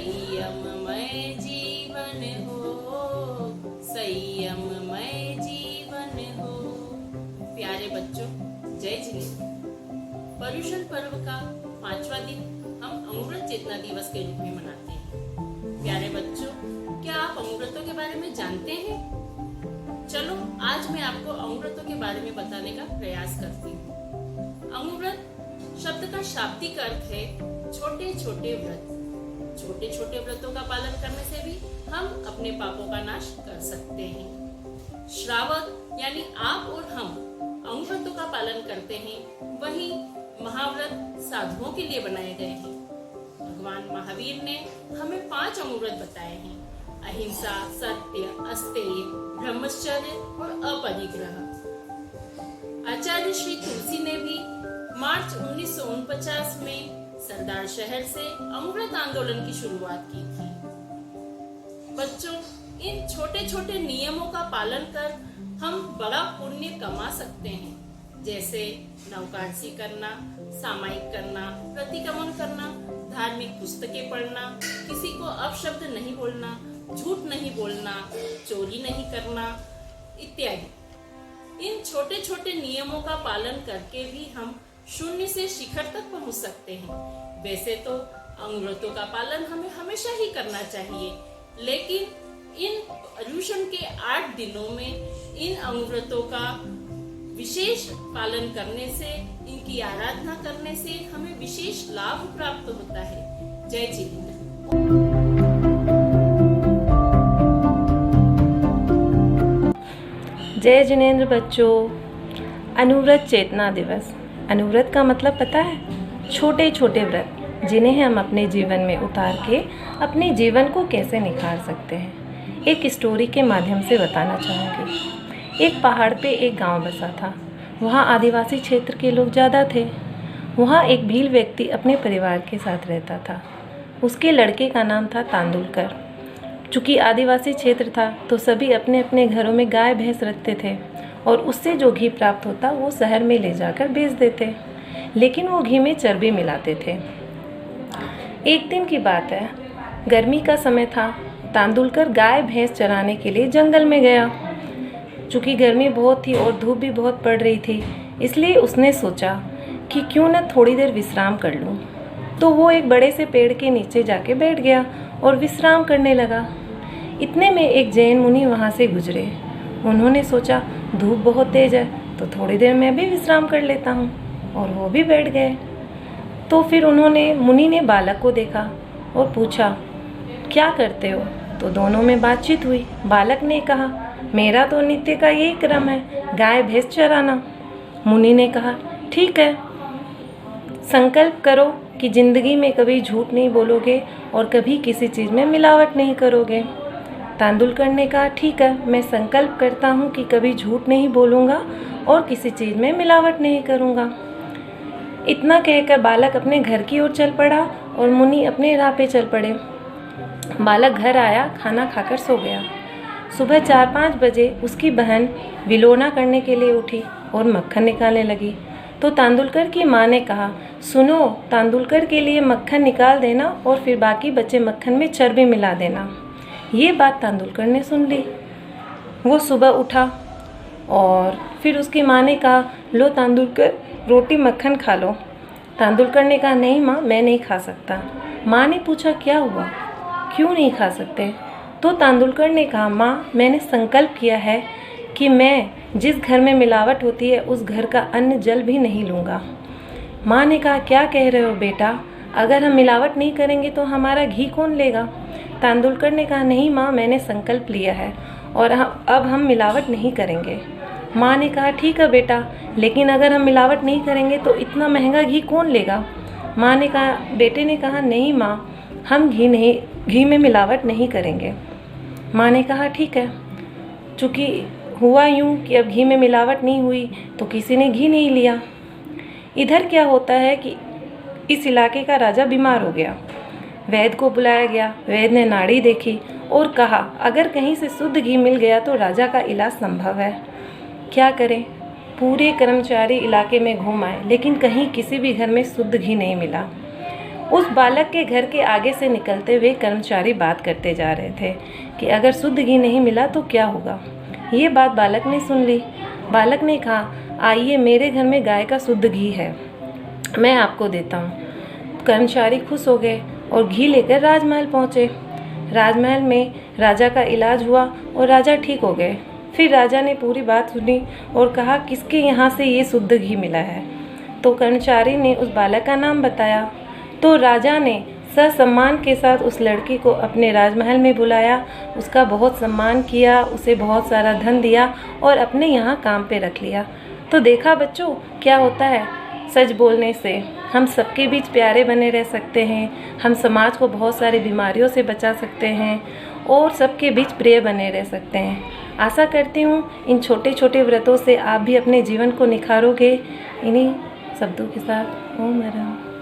संयममय जीवन हो, संयममय जीवन हो। प्यारे बच्चों, जय जिनेन्द्र। पर्युषण पर्व का 5वां दिन हम अमृत चेतना दिवस के रूप में मनाते हैं। प्यारे बच्चों, क्या आप अमृतों के बारे में जानते हैं? चलो आज मैं आपको अमृतों के बारे में बताने का प्रयास करती हूँ। अमृत शब्द का शाब्दिक अर्थ है छोटे छोटे व्रत। छोटे छोटे व्रतों का पालन करने से भी हम अपने पापों का नाश कर सकते हैं। श्रावक यानी आप और हम अमृतों का पालन करते हैं, वहीं महाव्रत साधुओं के लिए बनाए गए हैं। भगवान महावीर ने हमें 5 अमृत बताए हैं: अहिंसा, सत्य, अस्तेय, ब्रह्मचर्य और अपरिग्रह। आचार्य श्री तुलसी ने भी मार्च 1949 में सरदार शहर से अमृत आंदोलन की शुरुआत की थी। बच्चों, इन छोटे छोटे नियमों का पालन कर हम बड़ा पुण्य कमा सकते हैं, जैसे नवकांसी करना, सामायिक करना, प्रतिक्रमण करना, धार्मिक पुस्तकें पढ़ना, किसी को अपशब्द नहीं बोलना, झूठ नहीं बोलना, चोरी नहीं करना इत्यादि। इन छोटे छोटे नियमों का पालन करके भी हम शून्य से शिखर तक पहुंच सकते हैं। वैसे तो अमृतों का पालन हमें हमेशा ही करना चाहिए, लेकिन इन पर्युषण के 8 दिनों में इन अमृतों का विशेष पालन करने से, इनकी आराधना करने से हमें विशेष लाभ प्राप्त होता है। जय जिनेन्द्र। जय जिनेन्द्र बच्चों। अनुव्रत चेतना दिवस। अनुव्रत का मतलब पता है? छोटे छोटे व्रत जिन्हें हम अपने जीवन में उतार के अपने जीवन को कैसे निखार सकते हैं। एक स्टोरी के माध्यम से बताना चाहूँगी। एक पहाड़ पे एक गांव बसा था। वहाँ आदिवासी क्षेत्र के लोग ज़्यादा थे। वहाँ एक भील व्यक्ति अपने परिवार के साथ रहता था। उसके लड़के का नाम था तांदुलकर। चूँकि आदिवासी क्षेत्र था तो सभी अपने अपने घरों में गाय भैंस रखते थे और उससे जो घी प्राप्त होता वो शहर में ले जाकर बेच देते, लेकिन वो घी में चर्बी मिलाते थे। एक दिन की बात है, गर्मी का समय था। तांदुलकर गाय भैंस चराने के लिए जंगल में गया। चूँकि गर्मी बहुत थी और धूप भी बहुत पड़ रही थी, इसलिए उसने सोचा कि क्यों न थोड़ी देर विश्राम कर लूँ। तो वो एक बड़े से पेड़ के नीचे जाके बैठ गया और विश्राम करने लगा। इतने में एक जैन मुनि वहाँ से गुजरे। उन्होंने सोचा धूप बहुत तेज है तो थोड़ी देर मैं भी विश्राम कर लेता हूँ, और वो भी बैठ गए। तो फिर मुनि ने बालक को देखा और पूछा, क्या करते हो? तो दोनों में बातचीत हुई। बालक ने कहा, मेरा तो नित्य का यही क्रम है, गाय भैंस चराना। मुनि ने कहा, ठीक है, संकल्प करो कि जिंदगी में कभी झूठ नहीं बोलोगे और कभी किसी चीज़ में मिलावट नहीं करोगे। तांदुलकर ने कहा, ठीक है, मैं संकल्प करता हूँ कि कभी झूठ नहीं बोलूँगा और किसी चीज़ में मिलावट नहीं करूँगा। इतना कहकर बालक अपने घर की ओर चल पड़ा और मुनि अपने राह पे चल पड़े। बालक घर आया, खाना खाकर सो गया। सुबह 4-5 बजे उसकी बहन विलोना करने के लिए उठी और मक्खन निकालने लगी। तो तांदुलकर की माँ ने कहा, सुनो, तांदुलकर के लिए मक्खन निकाल देना और फिर बाकी बचे मक्खन में चर्बी मिला देना। ये बात तांदुलकर ने सुन ली। वो सुबह उठा और फिर उसकी माँ ने कहा, लो तांदुलकर, रोटी मक्खन खा लो। तांदुलकर ने कहा, नहीं माँ, मैं नहीं खा सकता। माँ ने पूछा, क्या हुआ, क्यों नहीं खा सकते? तो तांदुलकर ने कहा, माँ, मैंने संकल्प किया है कि मैं जिस घर में मिलावट होती है उस घर का अन्न जल भी नहीं लूँगा। माँ ने कहा, क्या कह रहे हो बेटा, अगर हम मिलावट नहीं करेंगे तो हमारा घी कौन लेगा? तांदुलकर ने कहा, नहीं माँ, मैंने संकल्प लिया है और अब हम मिलावट नहीं करेंगे। माँ ने कहा, ठीक है बेटा, लेकिन अगर हम मिलावट नहीं करेंगे तो इतना महंगा घी कौन लेगा? बेटे ने कहा, नहीं माँ, हम घी में मिलावट नहीं करेंगे। माँ ने कहा, ठीक है। चूँकि हुआ यूँ कि अब घी में मिलावट नहीं हुई तो किसी ने घी नहीं लिया। इधर क्या होता है कि इस इलाके का राजा बीमार हो गया। वैद्य को बुलाया गया। वैद्य ने नाड़ी देखी और कहा, अगर कहीं से शुद्ध घी मिल गया तो राजा का इलाज संभव है। क्या करें? पूरे कर्मचारी इलाके में घूम आए, लेकिन कहीं किसी भी घर में शुद्ध घी नहीं मिला। उस बालक के घर के आगे से निकलते हुए कर्मचारी बात करते जा रहे थे कि अगर शुद्ध घी नहीं मिला तो क्या होगा। ये बात बालक ने सुन ली। बालक ने कहा, आइए मेरे घर में गाय का शुद्ध घी है, मैं आपको देता हूँ। कर्मचारी खुश हो गए और घी लेकर राजमहल पहुँचे। राजमहल में राजा का इलाज हुआ और राजा ठीक हो गए। फिर राजा ने पूरी बात सुनी और कहा, किसके यहाँ से ये शुद्ध घी मिला है। तो कर्मचारी ने उस बालक का नाम बताया। तो राजा ने ससम्मान के साथ उस लड़की को अपने राजमहल में बुलाया, उसका बहुत सम्मान किया, उसे बहुत सारा धन दिया और अपने यहाँ काम पे रख लिया। तो देखा बच्चों, क्या होता है, सच बोलने से हम सबके बीच प्यारे बने रह सकते हैं, हम समाज को बहुत सारी बीमारियों से बचा सकते हैं और सबके बीच प्रिय बने रह सकते हैं। आशा करती हूँ इन छोटे छोटे व्रतों से आप भी अपने जीवन को निखारोगे। इन्हीं शब्दों के साथ ओम नमः।